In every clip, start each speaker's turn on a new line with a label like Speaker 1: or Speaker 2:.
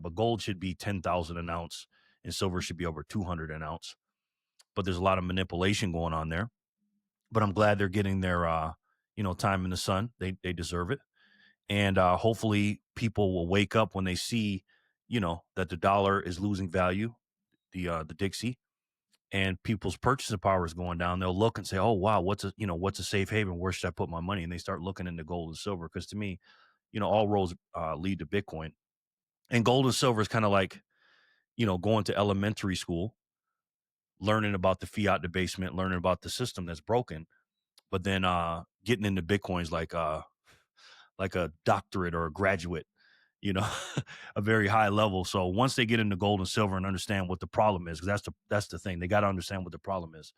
Speaker 1: but gold should be 10,000 an ounce and silver should be over 200 an ounce. But there's a lot of manipulation going on there. But I'm glad they're getting their time in the sun. They deserve it. And hopefully people will wake up when they see, that the dollar is losing value, the Dixie, and people's purchasing power is going down. They'll look and say, "Oh wow, what's a safe haven? Where should I put my money?" And they start looking into gold and silver because to me, all roads lead to Bitcoin. And gold and silver is kind of like, going to elementary school, learning about the fiat debasement, learning about the system that's broken, but then getting into Bitcoins like a doctorate or a graduate, you know, a very high level. So once they get into gold and silver and understand what the problem is, because that's the thing, they got to understand what the problem is.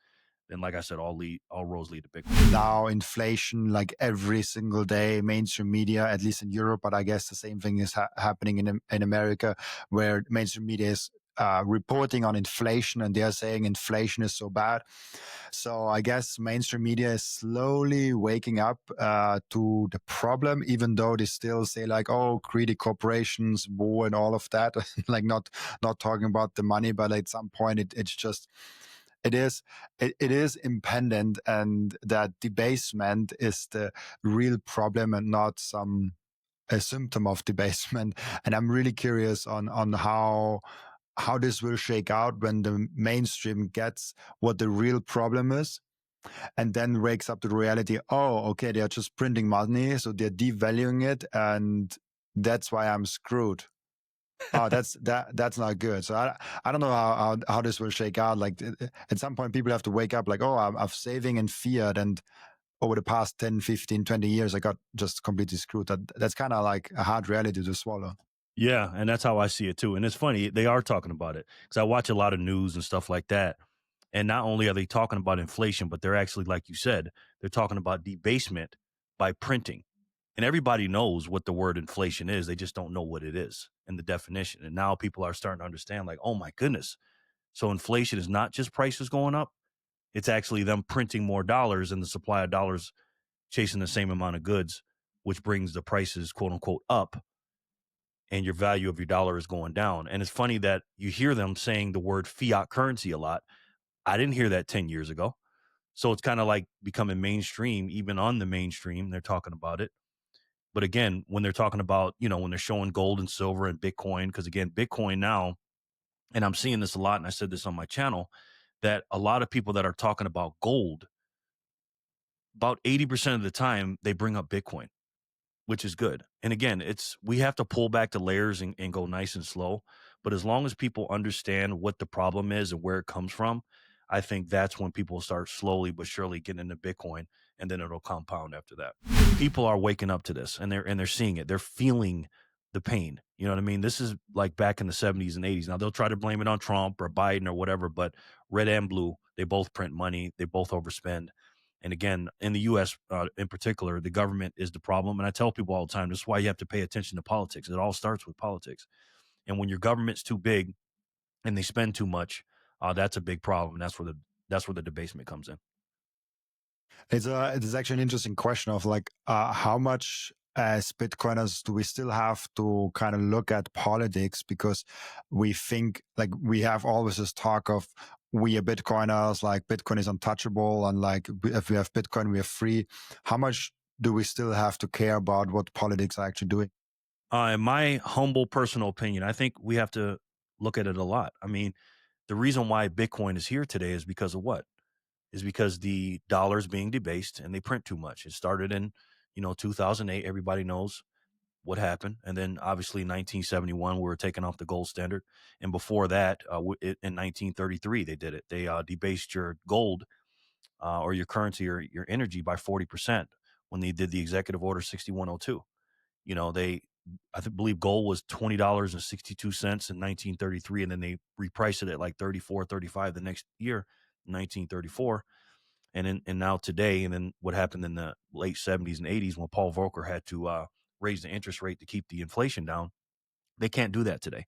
Speaker 1: Then, like I said, all roads lead to Bitcoin.
Speaker 2: Now inflation, like every single day, mainstream media, at least in Europe, but I guess the same thing is happening in America, where mainstream media is reporting on inflation, and they're saying inflation is so bad. So I guess mainstream media is slowly waking up to the problem, even though they still say like, "Oh, greedy corporations, war, and all of that." Like not talking about the money, but at some point it's just. It is impendent, and that debasement is the real problem and not a symptom of debasement. And I'm really curious on how this will shake out when the mainstream gets what the real problem is, and then wakes up to the reality. Oh, okay, they're just printing money, so they're devaluing it, and that's why I'm screwed. Oh, that's not good. So I don't know how this will shake out. Like at some point, people have to wake up like, oh, I'm saving in fiat, and over the past 10, 15, 20 years, I got just completely screwed. That's kind of like a hard reality to swallow.
Speaker 1: Yeah, and that's how I see it too. And it's funny, they are talking about it because I watch a lot of news and stuff like that. And not only are they talking about inflation, but they're actually, like you said, they're talking about debasement by printing. And everybody knows what the word inflation is. They just don't know what it is and the definition. And now people are starting to understand, like, oh my goodness. So inflation is not just prices going up. It's actually them printing more dollars and the supply of dollars chasing the same amount of goods, which brings the prices, quote unquote, up, and your value of your dollar is going down. And it's funny that you hear them saying the word fiat currency a lot. I didn't hear that 10 years ago. So it's kind of like becoming mainstream, even on the mainstream, they're talking about it. But again, when they're talking about, when they're showing gold and silver and Bitcoin, because again, Bitcoin now, and I'm seeing this a lot, and I said this on my channel, that a lot of people that are talking about gold, about 80% of the time, they bring up Bitcoin, which is good. And again, we have to pull back the layers and go nice and slow. But as long as people understand what the problem is and where it comes from, I think that's when people start slowly but surely getting into Bitcoin, and then it'll compound after that. People are waking up to this, and they're seeing it. They're feeling the pain. You know what I mean? This is like back in the 70s and 80s. Now they'll try to blame it on Trump or Biden or whatever, but red and blue, they both print money, they both overspend. And again, in the U.S. In particular, the government is the problem. And I tell people all the time, this is why you have to pay attention to politics. It all starts with politics. And when your government's too big and they spend too much, that's a big problem. And that's where the debasement comes in.
Speaker 2: It's actually an interesting question of like how much as Bitcoiners do we still have to kind of look at politics, because we think like we have always this talk of we are Bitcoiners, like Bitcoin is untouchable, and like if we have Bitcoin, we are free. How much do we still have to care about what politics are actually doing?
Speaker 1: In my humble personal opinion, I think we have to look at it a lot. I mean, the reason why Bitcoin is here today is because of what? Is because the dollar is being debased and they print too much. It started in, 2008. Everybody knows what happened. And then obviously 1971, we were taking off the gold standard. And before that, in 1933, they did it. They debased your gold or your currency or your energy by 40% when they did the executive order 6102. Believe gold was $20.62 in 1933, and then they repriced it at like 34, 35 the next year, 1934. And now today, and then what happened in the late 70s and 80s when Paul Volcker had to raise the interest rate to keep the inflation down, they can't do that today.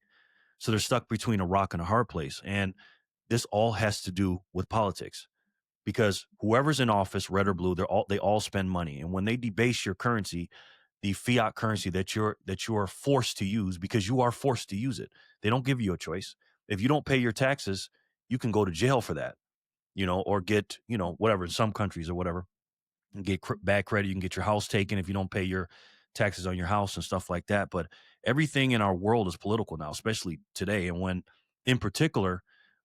Speaker 1: So they're stuck between a rock and a hard place. And this all has to do with politics, because whoever's in office, red or blue, they all spend money. And when they debase your currency, the fiat currency that you are forced to use because you are forced to use it. They don't give you a choice. If you don't pay your taxes, you can go to jail for that, or get, whatever in some countries or whatever, and get bad credit. You can get your house taken if you don't pay your taxes on your house and stuff like that. But everything in our world is political now, especially today. And in particular,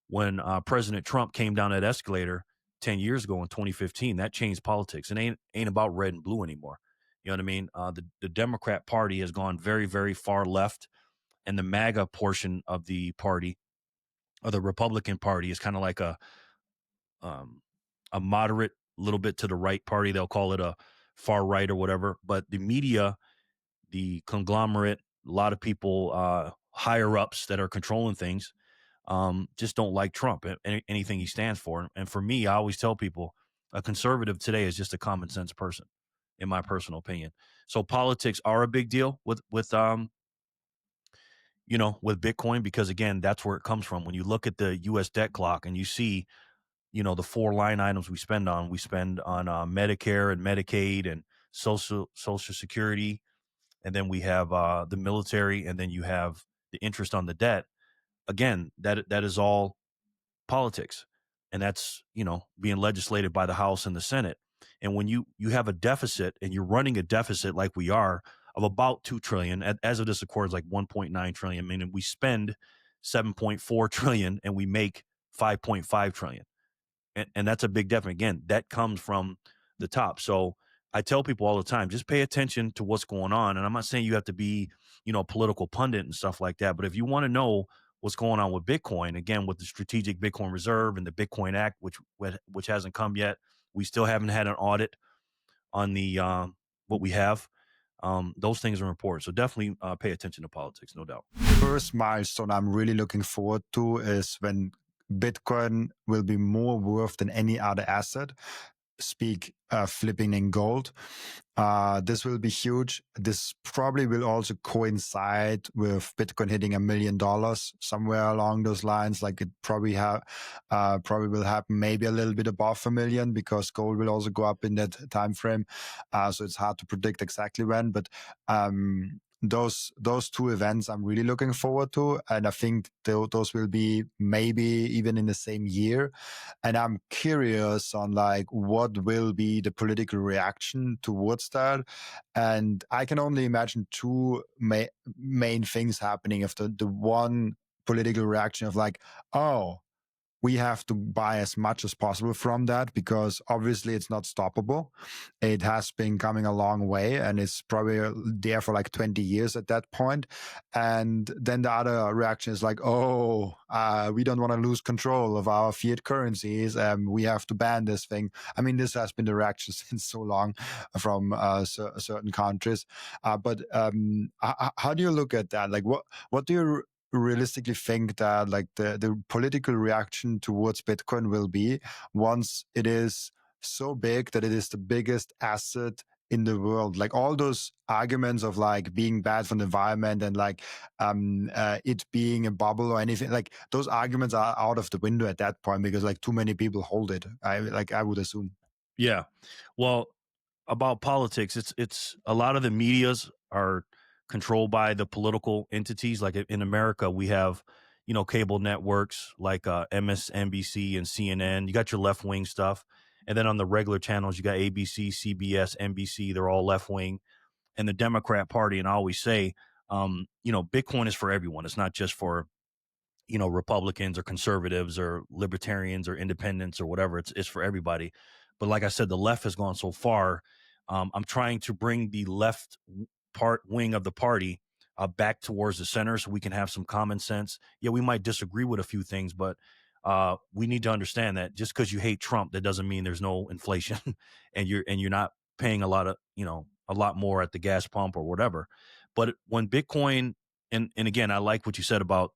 Speaker 1: when President Trump came down that escalator 10 years ago in 2015, that changed politics. It ain't about red and blue anymore. You know what I mean? The Democrat Party has gone very, very far left, and the MAGA portion of the party, or the Republican Party, is kind of like um, a moderate, little bit to the right party. They'll call it a far right or whatever. But the media, the conglomerate, a lot of people, higher ups that are controlling things, just don't like Trump and anything he stands for. And for me, I always tell people a conservative today is just a common sense person, in my personal opinion. So politics are a big deal with Bitcoin, because again, that's where it comes from. When you look at the US debt clock and you see, the four line items we spend on Medicare and Medicaid and social security, and then we have the military, and then you have the interest on the debt. Again, that is all politics, and that's being legislated by the House and the Senate. And when you have a deficit, and you're running a deficit like we are, of about 2 trillion, as of this accord is like 1.9 trillion, meaning we spend 7.4 trillion and we make 5.5 trillion. And that's a big deficit. Again, that comes from the top. So I tell people all the time, just pay attention to what's going on. And I'm not saying you have to be, a political pundit and stuff like that. But if you want to know what's going on with Bitcoin, again, with the Strategic Bitcoin Reserve and the Bitcoin Act, which hasn't come yet, we still haven't had an audit on the what we have. Those things are important. So definitely pay attention to politics, no doubt.
Speaker 2: First milestone I'm really looking forward to is when Bitcoin will be more worth than any other asset. Speak flipping in gold. This will be huge. This probably will also coincide with Bitcoin hitting $1 million somewhere along those lines. Like it probably probably will happen maybe a little bit above 1 million, because gold will also go up in that time frame. So it's hard to predict exactly when, but those two events I'm really looking forward to, and I think those will be maybe even in the same year. And I'm curious on like what will be the political reaction towards that. And I can only imagine two main things happening. If the one political reaction of like, oh, we have to buy as much as possible from that, because obviously it's not stoppable. It has been coming a long way, and it's probably there for like 20 years at that point. And then the other reaction is like, oh, we don't want to lose control of our fiat currencies. We have to ban this thing. I mean, this has been the reaction since so long from certain countries. But how do you look at that? Like, what do you realistically think that like the political reaction towards Bitcoin will be once it is so big that it is the biggest asset in the world? Like all those arguments of like being bad for the environment and like it being a bubble or anything, like those arguments are out of the window at that point, because like too many people hold it. I would assume.
Speaker 1: Yeah. Well, about politics, it's a lot of the medias are controlled by the political entities. Like in America, we have cable networks like MSNBC and CNN. You got your left wing stuff, and then on the regular channels, you got ABC, CBS, NBC. They're all left wing, and the Democrat Party. And I always say, Bitcoin is for everyone. It's not just for Republicans or conservatives or libertarians or independents or whatever. It's for everybody. But like I said, the left has gone so far. I'm trying to bring the left wing of the party back towards the center, so we can have some common sense. Yeah, we might disagree with a few things, but we need to understand that just because you hate Trump, that doesn't mean there's no inflation, and you're not paying a lot more at the gas pump or whatever. But when Bitcoin, and again, I like what you said about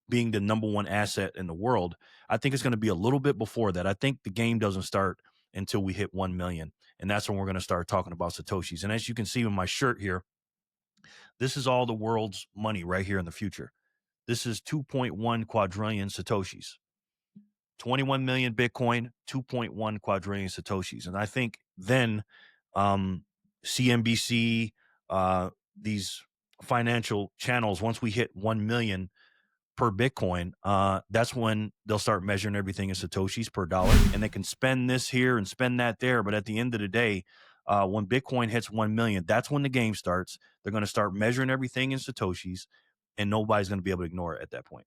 Speaker 1: being the number one asset in the world. I think it's going to be a little bit before that. I think the game doesn't start until we hit 1 million. And that's when we're going to start talking about satoshis. And as you can see in my shirt here, this is all the world's money right here in the future. This is 2.1 quadrillion satoshis. 21 million Bitcoin, 2.1 quadrillion satoshis. And I think then CNBC, these financial channels, once we hit 1 million per Bitcoin, that's when they'll start measuring everything in satoshis per dollar, and they can spend this here and spend that there. But at the end of the day, when Bitcoin hits 1 million, that's when the game starts. They're going to start measuring everything in satoshis, and nobody's going to be able to ignore it at that point.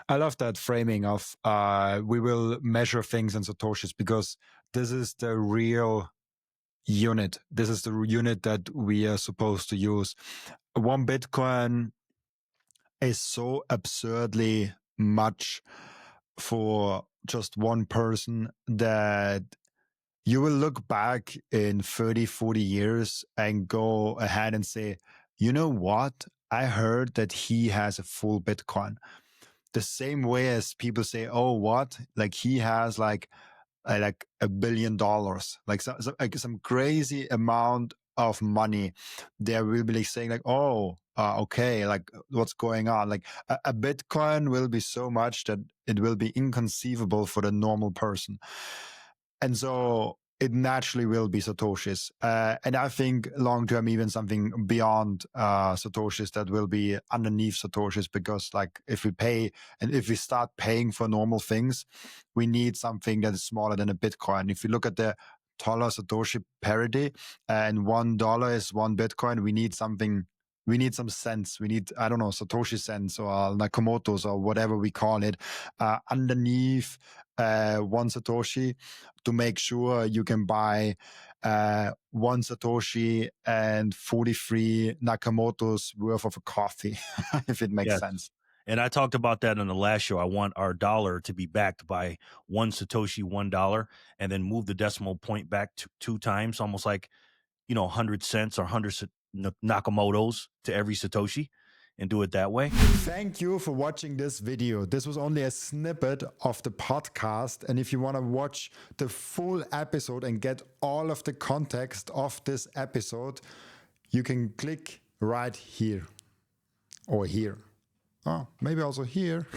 Speaker 2: I love that framing of we will measure things in satoshis, because this is the real unit. This is the unit that we are supposed to use. 1 Bitcoin is so absurdly much for just one person that you will look back in 30, 40 years and go ahead and say, you know what? I heard that he has a full Bitcoin. The same way as people say, oh, what? Like he has like $1 billion, like some crazy amount of money. They will be like saying like, oh, okay, like what's going on? Like a Bitcoin will be so much that it will be inconceivable for the normal person. And so it naturally will be satoshis, and I think long term even something beyond satoshis that will be underneath satoshis, because like if we pay and if we start paying for normal things, we need something that is smaller than a Bitcoin. If you look at the dollar satoshi parity, and $1 is 1 Bitcoin, we need something. We need some cents. We need, I don't know, Satoshi cents or Nakamoto's or whatever we call it, underneath 1 Satoshi, to make sure you can buy 1 Satoshi and 43 Nakamoto's worth of a coffee, if it makes
Speaker 1: Yes.
Speaker 2: sense.
Speaker 1: And I talked about that in the last show. I want our dollar to be backed by 1 Satoshi, $1, and then move the decimal point back 2 times, almost like, 100 cents or 100 Nakamotos to every Satoshi, and do it that way.
Speaker 2: Thank you for watching this video. This was only a snippet of the podcast. And if you want to watch the full episode and get all of the context of this episode, you can click right here or here. Oh, maybe also here.